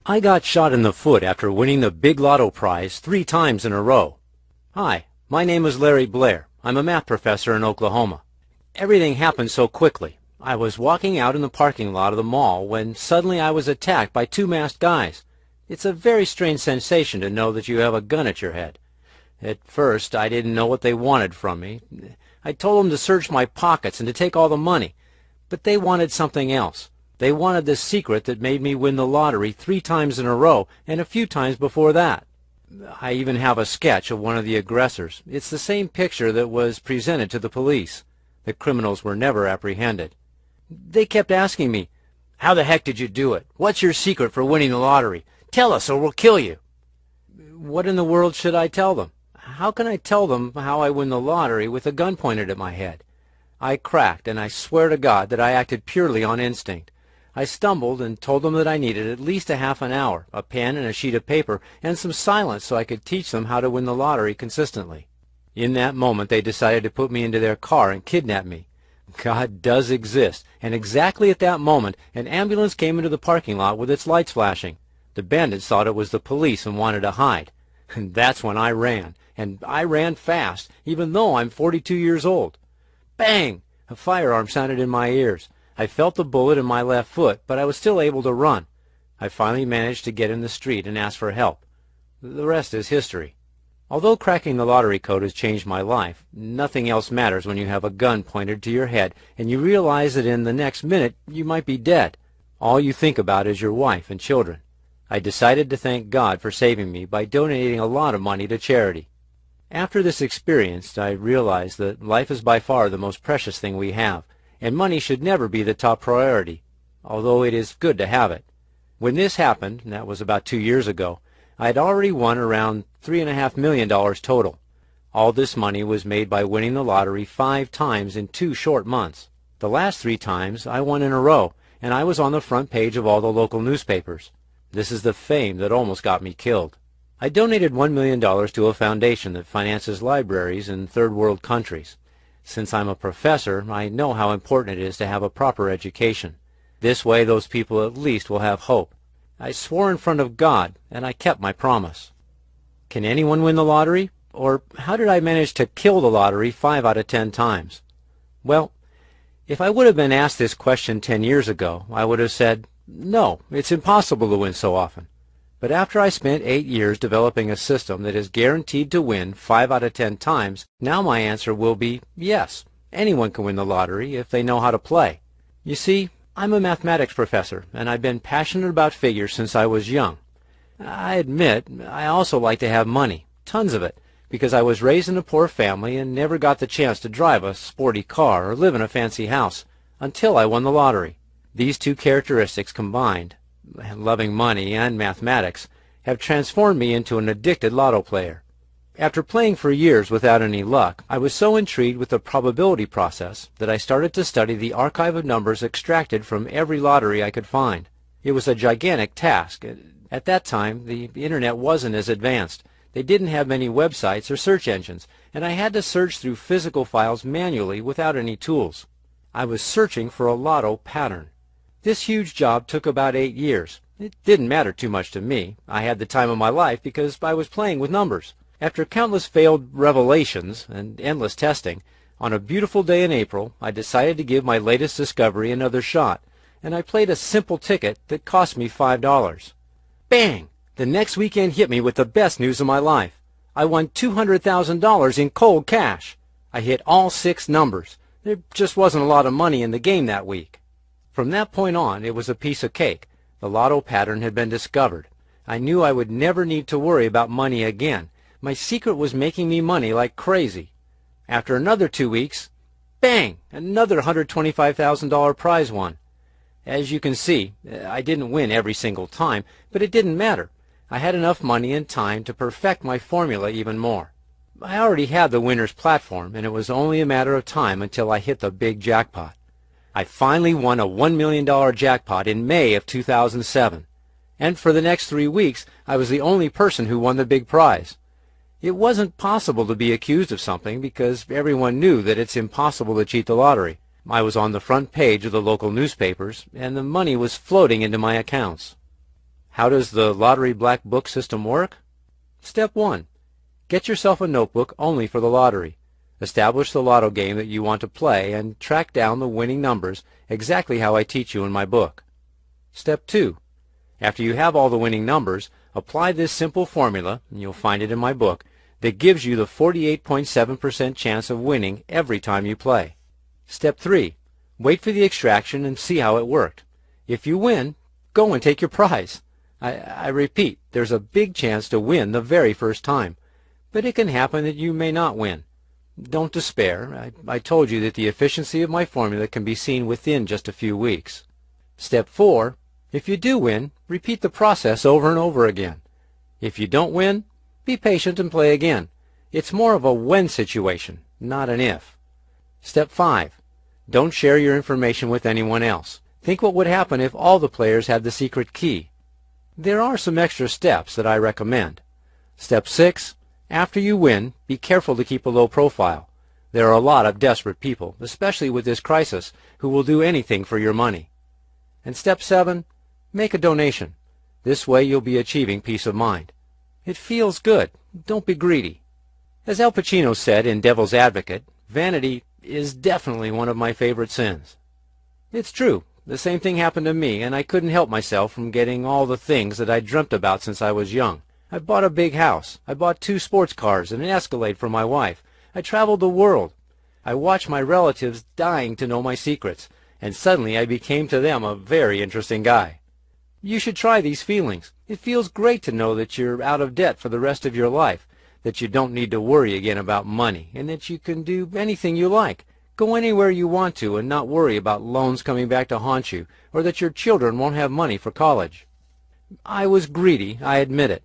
I got shot in the foot after winning the big lotto prize 3 times in a row. Hi, my name is Larry Blair. I'm a math professor in Oklahoma. Everything happened so quickly. I was walking out in the parking lot of the mall when suddenly I was attacked by 2 masked guys. It's a very strange sensation to know that you have a gun at your head. At first, I didn't know what they wanted from me. I told them to search my pockets and to take all the money. But they wanted something else. They wanted the secret that made me win the lottery 3 times in a row and a few times before that. I even have a sketch of one of the aggressors. It's the same picture that was presented to the police. The criminals were never apprehended. They kept asking me, "How the heck did you do it? What's your secret for winning the lottery? Tell us or we'll kill you." What in the world should I tell them? How can I tell them how I win the lottery with a gun pointed at my head? I cracked, and I swear to God that I acted purely on instinct. I stumbled and told them that I needed at least a half an hour, a pen and a sheet of paper, and some silence so I could teach them how to win the lottery consistently. In that moment they decided to put me into their car and kidnap me. God does exist, and exactly at that moment an ambulance came into the parking lot with its lights flashing. The bandits thought it was the police and wanted to hide. And that's when I ran, and I ran fast, even though I'm 42 years old. Bang! A firearm sounded in my ears. I felt the bullet in my left foot, but I was still able to run. I finally managed to get in the street and ask for help. The rest is history. Although cracking the lottery code has changed my life, nothing else matters when you have a gun pointed to your head and you realize that in the next minute you might be dead. All you think about is your wife and children. I decided to thank God for saving me by donating a lot of money to charity. After this experience, I realized that life is by far the most precious thing we have, and money should never be the top priority, although it is good to have it. When this happened, and that was about 2 years ago, I had already won around $3.5 million total. All this money was made by winning the lottery 5 times in 2 short months. The last 3 times I won in a row, and I was on the front page of all the local newspapers. This is the fame that almost got me killed. I donated $1 million to a foundation that finances libraries in third world countries. Since I'm a professor, I know how important it is to have a proper education. This way those people at least will have hope. I swore in front of God, and I kept my promise. Can anyone win the lottery? Or how did I manage to kill the lottery 5 out of 10 times? Well, if I would have been asked this question 10 years ago, I would have said, no, it's impossible to win so often. But after I spent 8 years developing a system that is guaranteed to win 5 out of 10 times, now my answer will be yes, anyone can win the lottery if they know how to play. You see, I'm a mathematics professor, and I've been passionate about figures since I was young. I admit I also like to have money, tons of it, because I was raised in a poor family and never got the chance to drive a sporty car or live in a fancy house until I won the lottery. These 2 characteristics combined, loving money and mathematics, have transformed me into an addicted lotto player. After playing for years without any luck, I was so intrigued with the probability process that I started to study the archive of numbers extracted from every lottery I could find. It was a gigantic task. At that time, the internet wasn't as advanced. They didn't have many websites or search engines, and I had to search through physical files manually without any tools. I was searching for a lotto pattern. This huge job took about 8 years. It didn't matter too much to me. I had the time of my life because I was playing with numbers. After countless failed revelations and endless testing, on a beautiful day in April, I decided to give my latest discovery another shot, and I played a simple ticket that cost me $5. Bang! The next weekend hit me with the best news of my life. I won $200,000 in cold cash. I hit all 6 numbers. There just wasn't a lot of money in the game that week. From that point on, it was a piece of cake. The lotto pattern had been discovered. I knew I would never need to worry about money again. My secret was making me money like crazy. After another 2 weeks, bang! Another $125,000 prize won. As you can see, I didn't win every single time, but it didn't matter. I had enough money and time to perfect my formula even more. I already had the winner's platform, and it was only a matter of time until I hit the big jackpot. I finally won a $1 million jackpot in May of 2007. And for the next 3 weeks, I was the only person who won the big prize. It wasn't possible to be accused of something because everyone knew that it's impossible to cheat the lottery. I was on the front page of the local newspapers, and the money was floating into my accounts. How does the lottery black book system work? Step 1. Get yourself a notebook only for the lottery. Establish the lotto game that you want to play and track down the winning numbers exactly how I teach you in my book. Step 2. After you have all the winning numbers, apply this simple formula, and you'll find it in my book, that gives you the 48.7% chance of winning every time you play. Step 3. Wait for the extraction and see how it worked. If you win, go and take your prize. I repeat, there's a big chance to win the very first time, but it can happen that you may not win. Don't despair. I told you that the efficiency of my formula can be seen within just a few weeks. Step 4. If you do win, repeat the process over and over again. If you don't win, be patient and play again. It's more of a when situation, not an if. Step 5. Don't share your information with anyone else. Think what would happen if all the players had the secret key. There are some extra steps that I recommend. Step 6. After you win, be careful to keep a low profile. There are a lot of desperate people, especially with this crisis, who will do anything for your money. And Step 7. Make a donation. This way you'll be achieving peace of mind. It feels good. Don't be greedy. As Al Pacino said in Devil's Advocate, vanity is definitely one of my favorite sins. It's true. The same thing happened to me, and I couldn't help myself from getting all the things that I dreamt about since I was young. I bought a big house. I bought 2 sports cars and an Escalade for my wife. I traveled the world. I watched my relatives dying to know my secrets, and suddenly I became to them a very interesting guy. You should try these feelings. It feels great to know that you're out of debt for the rest of your life, that you don't need to worry again about money, and that you can do anything you like. Go anywhere you want to and not worry about loans coming back to haunt you, or that your children won't have money for college. I was greedy, I admit it.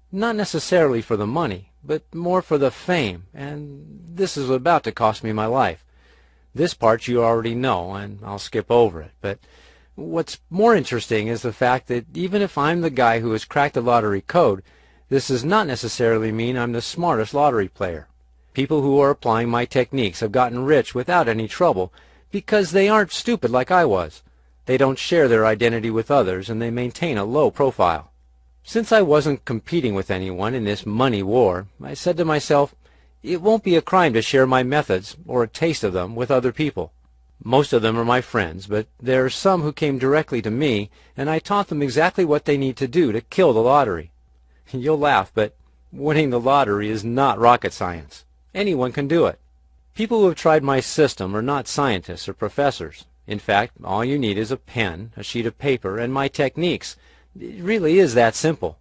Not necessarily for the money, but more for the fame, and this is about to cost me my life. This part you already know, and I'll skip over it, but what's more interesting is the fact that even if I'm the guy who has cracked the lottery code, this does not necessarily mean I'm the smartest lottery player. People who are applying my techniques have gotten rich without any trouble because they aren't stupid like I was. They don't share their identity with others, and they maintain a low profile. Since I wasn't competing with anyone in this money war, I said to myself, it won't be a crime to share my methods, or a taste of them, with other people. Most of them are my friends, but there are some who came directly to me, and I taught them exactly what they need to do to kill the lottery. You'll laugh, but winning the lottery is not rocket science. Anyone can do it. People who have tried my system are not scientists or professors. In fact, all you need is a pen, a sheet of paper, and my techniques. It really is that simple.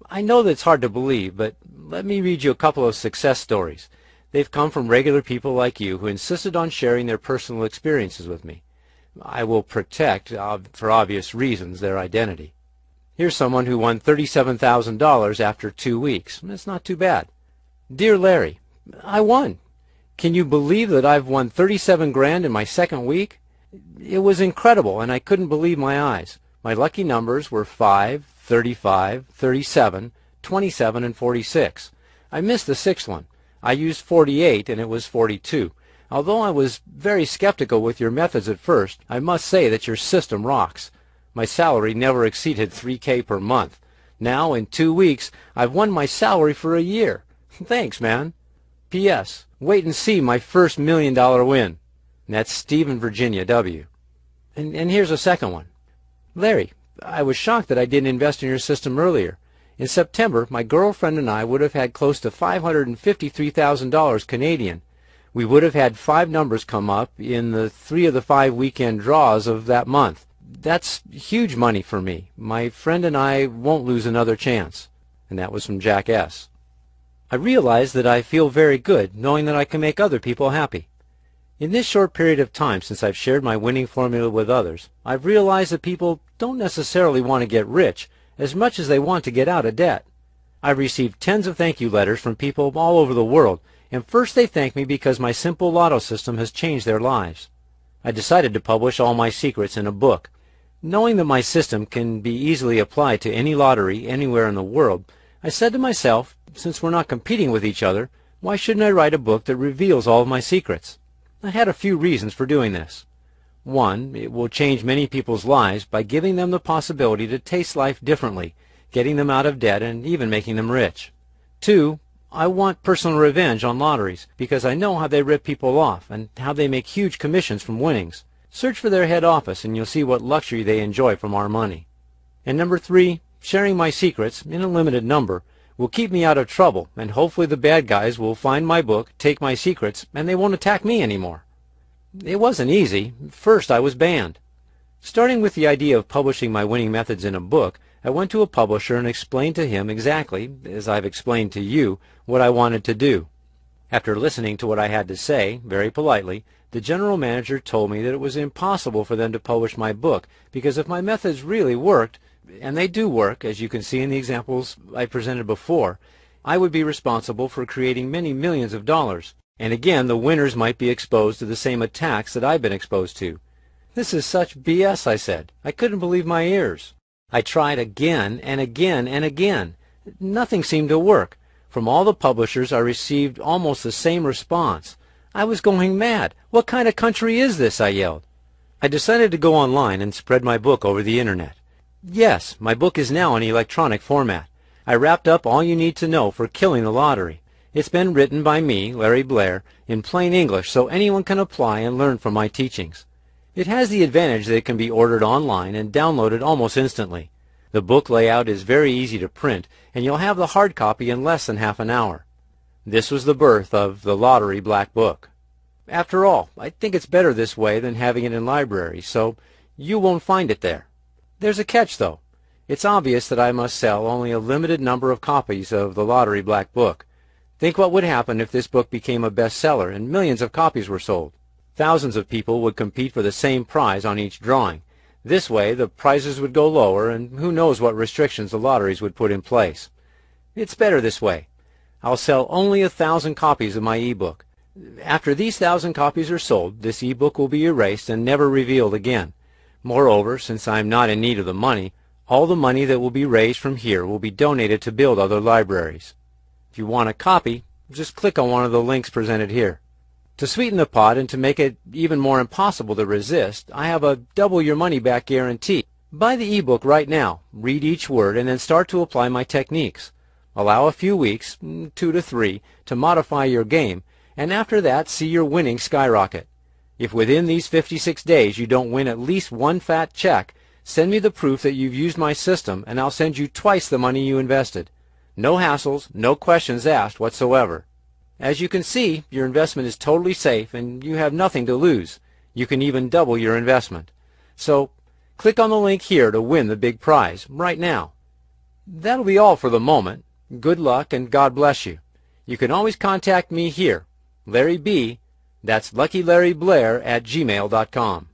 I know that it's hard to believe, but let me read you a couple of success stories. They've come from regular people like you who insisted on sharing their personal experiences with me. I will protect, for obvious reasons, their identity. Here's someone who won $37,000 after 2 weeks. That's not too bad. Dear Larry, I won. Can you believe that I've won 37 grand in my second week? It was incredible, and I couldn't believe my eyes. My lucky numbers were 5, 35, 37, 27, and 46. I missed the 6th one. I used 48, and it was 42. Although I was very skeptical with your methods at first, I must say that your system rocks. My salary never exceeded $3,000 per month. Now, in 2 weeks, I've won my salary for a year. Thanks, man. P.S. Wait and see my first $1 million win. And that's Stephen, Virginia, W. And here's a second one. Larry, I was shocked that I didn't invest in your system earlier. In September, my girlfriend and I would have had close to $553,000 Canadian. We would have had 5 numbers come up in the 3 of the 5 weekend draws of that month. That's huge money for me. My friend and I won't lose another chance. And that was from Jack S. I realize that I feel very good knowing that I can make other people happy. In this short period of time since I've shared my winning formula with others, I've realized that people don't necessarily want to get rich as much as they want to get out of debt. I've received tens of thank you letters from people all over the world, and first they thank me because my simple lotto system has changed their lives. I decided to publish all my secrets in a book. Knowing that my system can be easily applied to any lottery anywhere in the world, I said to myself, since we're not competing with each other, why shouldn't I write a book that reveals all of my secrets? I had a few reasons for doing this. 1, it will change many people's lives by giving them the possibility to taste life differently getting them out of debt and even making them rich. 2, I want personal revenge on lotteries because I know how they rip people off and how they make huge commissions from winnings. Search for their head office and you'll see what luxury they enjoy from our money. And number 3, sharing my secrets, in a limited number, will keep me out of trouble, and hopefully the bad guys will find my book, take my secrets, and they won't attack me anymore. It wasn't easy. First I was banned. Starting with the idea of publishing my winning methods in a book, I went to a publisher and explained to him exactly, as I've explained to you, what I wanted to do. After listening to what I had to say, very politely, the general manager told me that it was impossible for them to publish my book because if my methods really worked, and they do work, as you can see in the examples I presented before, I would be responsible for creating many millions of dollars. And again, the winners might be exposed to the same attacks that I've been exposed to. This is such BS, I said. I couldn't believe my ears. I tried again and again and again. Nothing seemed to work. From all the publishers, I received almost the same response. I was going mad. What kind of country is this? I yelled. I decided to go online and spread my book over the internet. Yes, my book is now in electronic format. I wrapped up all you need to know for killing the lottery. It's been written by me, Larry Blair, in plain English so anyone can apply and learn from my teachings. It has the advantage that it can be ordered online and downloaded almost instantly. The book layout is very easy to print, and you'll have the hard copy in less than half an hour. This was the birth of the Lottery Black Book. After all, I think it's better this way than having it in libraries, so you won't find it there. There's a catch, though. It's obvious that I must sell only a limited number of copies of the Lottery Black Book. Think what would happen if this book became a bestseller and millions of copies were sold. Thousands of people would compete for the same prize on each drawing. This way, the prizes would go lower, and who knows what restrictions the lotteries would put in place. It's better this way. I'll sell only 1,000 copies of my e-book. After these 1,000 copies are sold, this e-book will be erased and never revealed again. Moreover, since I'm not in need of the money, all the money that will be raised from here will be donated to build other libraries. If you want a copy, just click on one of the links presented here. To sweeten the pot and to make it even more impossible to resist, I have a double your money back guarantee. Buy the e-book right now, read each word, and then start to apply my techniques. Allow a few weeks, 2 to 3, to modify your game, and after that see your winnings skyrocket. If within these 56 days you don't win at least one fat check, send me the proof that you've used my system and I'll send you twice the money you invested. No hassles, no questions asked whatsoever. As you can see, your investment is totally safe and you have nothing to lose. You can even double your investment. So, click on the link here to win the big prize right now. That'll be all for the moment. Good luck and God bless you. You can always contact me here, Larry B. That's LuckyLarryBlair@gmail.com.